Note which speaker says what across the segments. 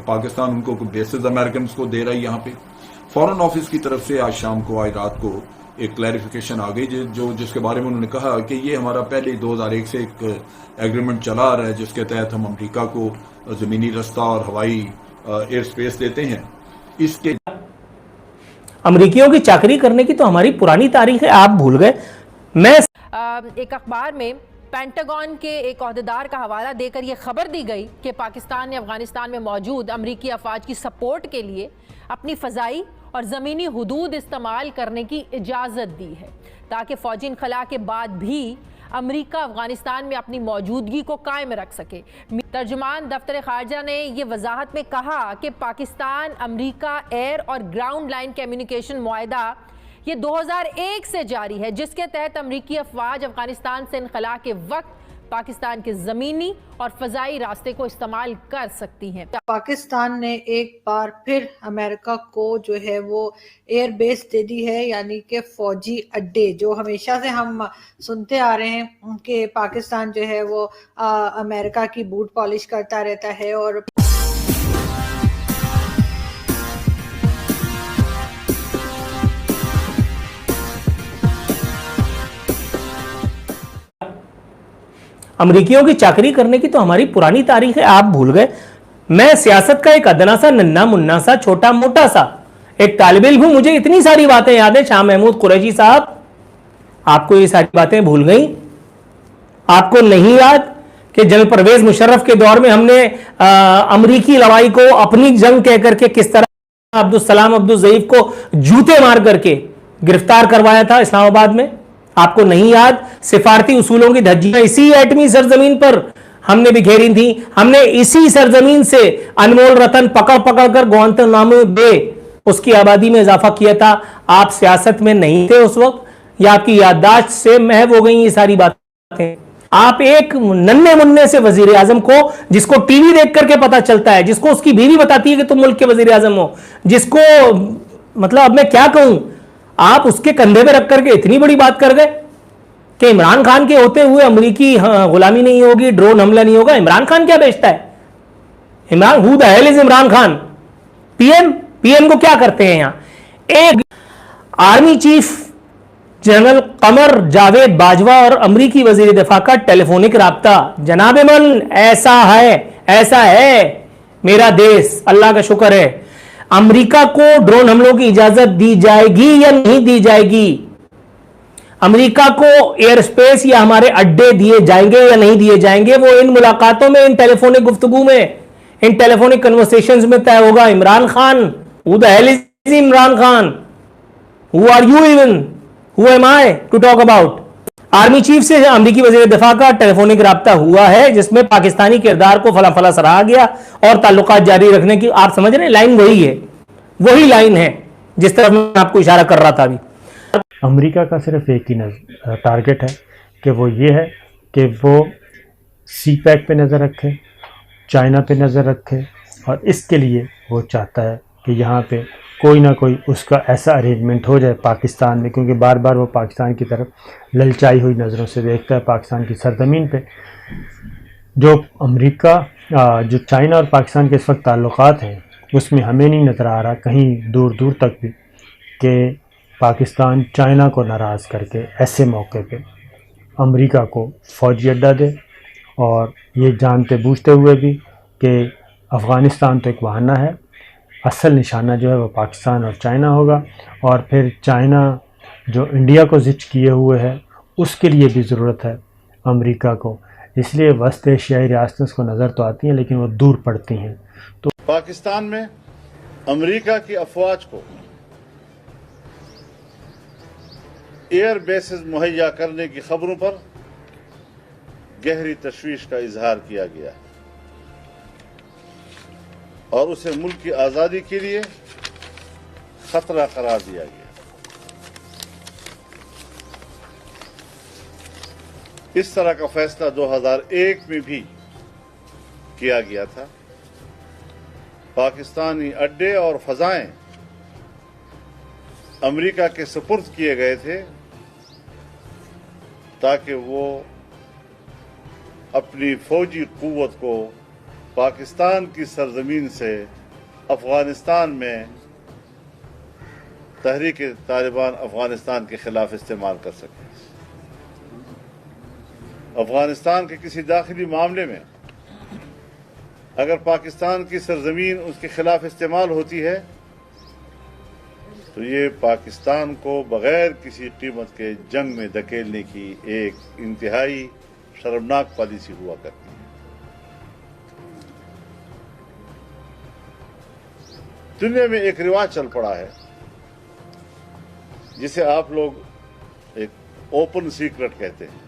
Speaker 1: پاکستان ان کو bases American کو دے رہا ہے یہاں پہ. فارن آفس کی طرف سے آج شام کو آج رات کو ایک کلیریفیکیشن آ گئی جس کے بارے میں انہوں نے کہا کہ یہ ہمارا پہلے 2001 سے ایک ایگریمنٹ چلا آ رہا ہے جس کے تحت ہم امریکہ کو زمینی رستہ اور ہوائی ایئر سپیس دیتے ہیں. اس کے
Speaker 2: امریکیوں کی چاکری کرنے کی تو ہماری پرانی تاریخ ہے، آپ بھول گئے. میں
Speaker 3: ایک اخبار میں پینٹاگون کے ایک عہدیدار کا حوالہ دے کر یہ خبر دی گئی کہ پاکستان نے افغانستان میں موجود امریکی افواج کی سپورٹ کے لیے اپنی فضائی اور زمینی حدود استعمال کرنے کی اجازت دی ہے تاکہ فوجی انخلا کے بعد بھی امریکہ افغانستان میں اپنی موجودگی کو قائم رکھ سکے. ترجمان دفتر خارجہ نے یہ وضاحت میں کہا کہ پاکستان امریکہ ایئر اور گراؤنڈ لائن کمیونیکیشن معاہدہ یہ 2001 سے جاری ہے جس کے تحت امریکی افواج افغانستان سے انخلا کے وقت پاکستان کے زمینی اور فضائی راستے کو استعمال کر سکتی ہیں.
Speaker 4: پاکستان نے ایک بار پھر امریکہ کو جو ہے وہ ایئر بیس دے دی ہے، یعنی کہ فوجی اڈے. جو ہمیشہ سے ہم سنتے آ رہے ہیں کہ پاکستان جو ہے وہ امریکہ کی بوٹ پالش کرتا رہتا ہے. اور
Speaker 2: امریکیوں کی چاکری کرنے کی تو ہماری پرانی تاریخ ہے، آپ بھول گئے. میں سیاست کا ایک ادنا سا ننھا منا سا چھوٹا موٹا سا ایک طالب علم ہوں، مجھے اتنی ساری باتیں یاد ہیں. شاہ محمود قریشی صاحب، آپ کو یہ ساری باتیں بھول گئیں؟ آپ کو نہیں یاد کہ جنرل پرویز مشرف کے دور میں ہم نے امریکی لوائی کو اپنی جنگ کہہ کر کے کس طرح عبدالسلام عبدالضعیف کو جوتے مار کر کے گرفتار کروایا تھا اسلام آباد میں؟ آپ کو نہیں یاد؟ سفارتی اصولوں کی دھجیاں اسی ایٹمی سرزمین پر ہم نے بکھیری تھی. ہم نے اسی سرزمین سے انمول رتن پکڑ کر گوانتانامو بے اس کی آبادی میں اضافہ کیا تھا. آپ سیاست میں نہیں تھے اس وقت، یا آپ کی یادداشت سے محو ہو گئی یہ ساری باتیں؟ آپ ایک ننھے مننے سے وزیر اعظم کو، جس کو ٹی وی دیکھ کر کے پتا چلتا ہے، جس کو اس کی بیوی بتاتی ہے کہ تم ملک کے وزیر اعظم ہو، جس کو مطلب اب میں کیا کہوں، آپ اس کے کندھے پہ رکھ کر کے اتنی بڑی بات کر گئے کہ عمران خان کے ہوتے ہوئے امریکی غلامی نہیں ہوگی، ڈرون حملہ نہیں ہوگا. عمران خان کیا بیچتا ہے؟ who the hell is Imran Khan? P M کو کیا کرتے ہیں یہاں؟ ایک army chief general Qamar Javed Bajwa اور امریکی وزیر دفاع کا ٹیلی فونک رابطہ. جناب من، ایسا ہے میرا دیس، اللہ کا شکر ہے. امریکہ کو ڈرون حملوں کی اجازت دی جائے گی یا نہیں دی جائے گی؟ امریکہ کو ایئر سپیس یا ہمارے اڈے دیے جائیں گے یا نہیں دیے جائیں گے؟ وہ ان ملاقاتوں میں، ان ٹیلی فونک گفتگو میں، ان ٹیلی فونک کنورسیشنز میں طے ہوگا. Imran Khan, who the hell is Imran Khan? who are you even? who am I to talk about؟ Army chief سے امریکی وزیر دفاع کا ٹیلی فونک رابطہ ہوا ہے جس میں پاکستانی کردار کو فلاں سراہا گیا اور تعلقات جاری رکھنے کی، آپ سمجھ رہے ہیں، لائن وہی لائن ہے جس طرح میں آپ کو اشارہ کر رہا تھا ابھی.
Speaker 5: امریکہ کا صرف ایک ہی ٹارگٹ ہے کہ وہ یہ ہے کہ وہ سی پیک پہ نظر رکھے، چائنا پہ نظر رکھے، اور اس کے لیے وہ چاہتا ہے کہ یہاں پہ کوئی نہ کوئی اس کا ایسا ارینجمنٹ ہو جائے پاکستان میں، کیونکہ بار بار وہ پاکستان کی طرف للچائی ہوئی نظروں سے دیکھتا ہے. پاکستان کی سرزمین پہ جو امریکہ، جو چائنا اور پاکستان کے اس وقت تعلقات ہیں، اس میں ہمیں نہیں نظر آ رہا کہیں دور تک بھی کہ پاکستان چائنا کو ناراض کر کے ایسے موقع پہ امریکہ کو فوجی اڈا دے، اور یہ جانتے بوجھتے ہوئے بھی کہ افغانستان تو ایک بہانہ ہے، اصل نشانہ جو ہے وہ پاکستان اور چائنا ہوگا. اور پھر چائنا جو انڈیا کو زچ کیے ہوئے ہے، اس کے لیے بھی ضرورت ہے امریکہ کو. اس لیے وسط ایشیائی ریاستیں اس کو نظر تو آتی ہیں لیکن وہ دور پڑتی ہیں. تو
Speaker 6: پاکستان میں امریکہ کی افواج کو ایئر بیسز مہیا کرنے کی خبروں پر گہری تشویش کا اظہار کیا گیا اور اسے ملک کی آزادی کے لیے خطرہ قرار دیا گیا. اس طرح کا فیصلہ 2001 میں بھی کیا گیا تھا. پاکستانی اڈے اور فضائیں امریکہ کے سپرد کیے گئے تھے تاکہ وہ اپنی فوجی قوت کو पाकिस्तान की सरजमीन से अफगानिस्तान में तहरीक तालिबान अफगानिस्तान के खिलाफ इस्तेमाल कर सके। अफगानिस्तान के किसी दाखिली मामले में अगर पाकिस्तान की सरजमीन उसके खिलाफ इस्तेमाल होती है तो ये पाकिस्तान को बगैर किसी कीमत के जंग में धकेलने की एक इंतहाई शर्मनाक पॉलिसी हुआ करती है। दुनिया में एक रिवाज चल पड़ा है जिसे आप लोग एक ओपन सीक्रेट कहते हैं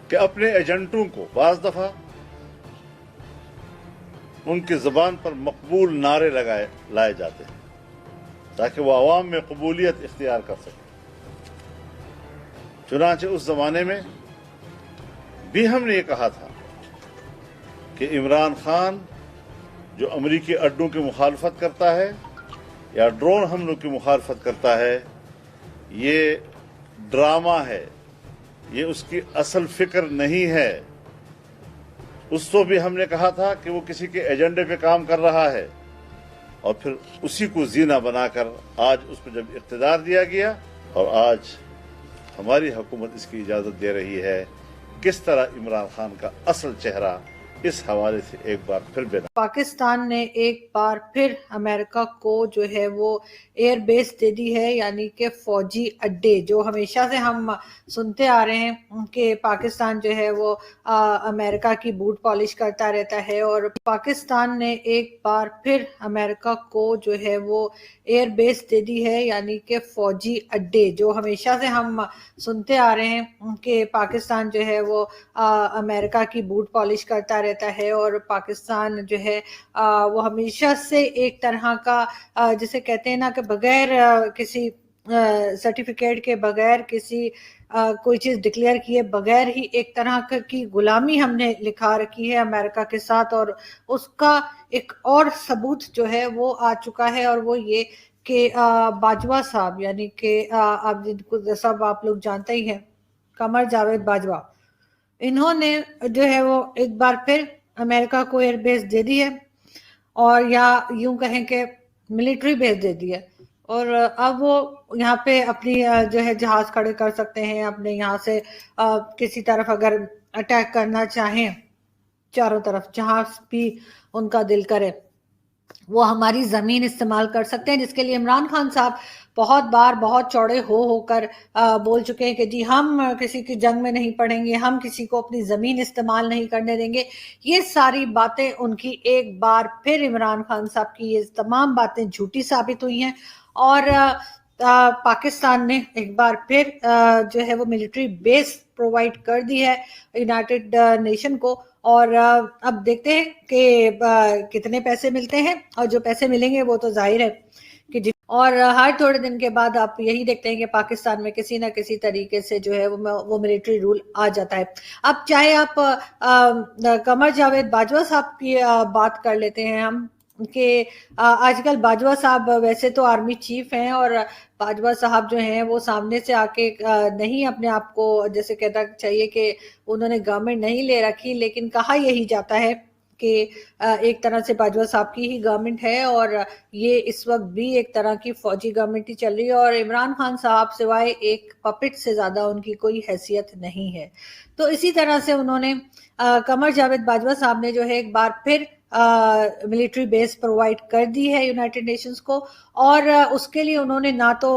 Speaker 6: कि अपने एजेंटों को बाज दफा उनकी जबान पर मकबूल नारे लाए जाते हैं ताकि वो आवाम में कबूलियत इख्तियार कर सके। चुनांचे उस जमाने में भी हमने ये कहा था कि इमरान खान जो अमरीकी अड्डों की मुखालफत करता है या ड्रोन हमलों की मुखालफत करता है, ये ड्रामा है, ये उसकी असल फिक्र नहीं है। उसको भी हमने कहा था कि वो किसी के एजेंडे पे काम कर रहा है और फिर उसी को जीना बनाकर आज उस पर जब इख्तिदार दिया गया और आज हमारी हुकूमत इसकी इजाज़त दे रही है, किस तरह इमरान खान का असल चेहरा इस हवाले से एक बार फिर बेनकाब।
Speaker 4: पाकिस्तान ने एक बार फिर अमेरिका को जो है वो एयर बेस दे दी है, यानी कि फौजी अड्डे। जो हमेशा से हम सुनते आ रहे हैं कि पाकिस्तान जो है वो अमेरिका की बूट पॉलिश करता रहता है, और पाकिस्तान ने एक बार फिर अमेरिका को जो है वो एयर बेस दे दी है, यानी कि फौजी अड्डे। जो हमेशा से हम सुनते आ रहे हैं कि पाकिस्तान जो है वो अमेरिका की बूट पॉलिश करता रहता है, और पाकिस्तान जो है वो हमेशा से एक तरह का जिसे कहते हैं ना कि बगैर किसी सर्टिफिकेट के, बगैर किसी कोई चीज़ डिक्लेयर किए बगैर ही एक तरह की गुलामी हमने लिखा रखी है अमेरिका के साथ। और उसका एक और सबूत जो है वो आ चुका है, और वो ये कि बाजवा साहब, यानी कि आप जिनको सब आप लोग जानते ही हैं, कमर जावेद बाजवा, इन्होंने जो है वो एक बार फिर अमेरिका को एयर बेस दे दी है, और या यूं कहें कि मिलिट्री बेस दे दी है। और अब वो यहाँ पे अपनी जो है जहाज खड़े कर सकते हैं, अपने यहाँ से किसी तरफ अगर अटैक करना चाहें, चारों तरफ जहाँ भी उनका दिल करे वो हमारी ज़मीन इस्तेमाल कर सकते हैं, जिसके लिए इमरान खान साहब बहुत बार बहुत चौड़े होकर बोल चुके हैं कि जी हम किसी की जंग में नहीं पड़ेंगे, हम किसी को अपनी ज़मीन इस्तेमाल नहीं करने देंगे। ये सारी बातें उनकी एक बार फिर इमरान खान साहब की ये तमाम बातें झूठी साबित हुई हैं, और पाकिस्तान ने एक बार फिर जो है वो मिलिट्री बेस प्रोवाइड कर दी है यूनाइटेड नेशन को। और अब देखते हैं कि कितने पैसे मिलते हैं, और जो पैसे मिलेंगे वो तो जाहिर है कि और हर थोड़े दिन के बाद आप यही देखते हैं कि पाकिस्तान में किसी ना किसी तरीके से जो है वो मिलिट्री रूल आ जाता है। अब चाहे आप कमर जावेद बाजवा साहब की बात कर लेते हैं हम, कि आजकल बाजवा साहब वैसे तो आर्मी चीफ हैं, और बाजवा साहब जो हैं वो सामने से आके नहीं अपने आप को जैसे कहना चाहिए कि उन्होंने गवर्नमेंट नहीं ले रखी, लेकिन कहा यही जाता है कि एक तरह से बाजवा साहब की ही गवर्नमेंट है, और ये इस वक्त भी एक तरह की फौजी गवर्नमेंट ही चल रही है, और इमरान खान साहब सिवाय एक पपेट से ज़्यादा उनकी कोई हैसियत नहीं है। तो इसी तरह से उन्होंने कमर जावेद बाजवा साहब ने जो है एक बार फिर मिलिट्री बेस प्रोवाइड कर दी है यूनाइटेड नेशंस को, और उसके लिए उन्होंने ना तो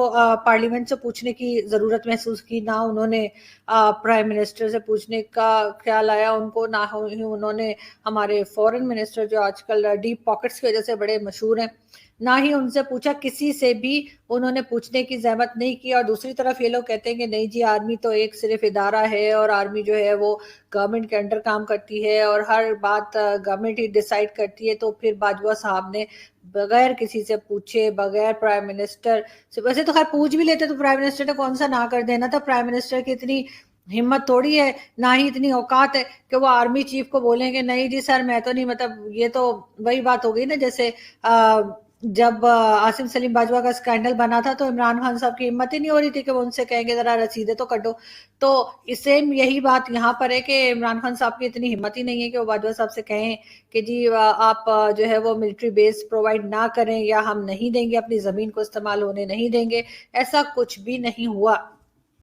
Speaker 4: पार्लियामेंट से पूछने की ज़रूरत महसूस की, ना उन्होंने प्राइम मिनिस्टर से पूछने का ख्याल आया उनको, ना ही उन्होंने हमारे फॉरेन मिनिस्टर जो आजकल डीप पॉकेट्स की वजह से बड़े मशहूर हैं, ना ही उनसे पूछा, किसी से भी उन्होंने पूछने की जहमत नहीं की। और दूसरी तरफ ये लोग कहते हैं कि नहीं जी आर्मी तो एक सिर्फ इदारा है, और आर्मी जो है वो गवर्नमेंट के अंडर काम करती है, और हर बात गवर्नमेंट ही डिसाइड करती है। तो फिर बाजवा साहब ने बगैर किसी से पूछे, बगैर प्राइम मिनिस्टर से, वैसे तो खैर पूछ भी लेते तो प्राइम मिनिस्टर ने कौन सा ना कर देना था, प्राइम मिनिस्टर की इतनी हिम्मत थोड़ी है, ना ही इतनी औकात है कि वो आर्मी चीफ को बोलेंगे नहीं जी सर मैं तो नहीं, मतलब ये तो वही बात हो गई ना जैसे जब आसिम सलीम बाजवा का स्कैंडल बना था तो इमरान खान साहब की हिम्मत ही नहीं हो रही थी कि वो उनसे कहेंगे जरा रसीदे तो कटो। तो सेम यही बात यहाँ पर है कि इमरान खान साहब की इतनी हिम्मत ही नहीं है कि वो बाजवा साहब से कहें कि जी आप जो है वो मिलिट्री बेस प्रोवाइड ना करें या हम नहीं देंगे, अपनी जमीन को इस्तेमाल होने नहीं देंगे। ऐसा कुछ भी नहीं हुआ।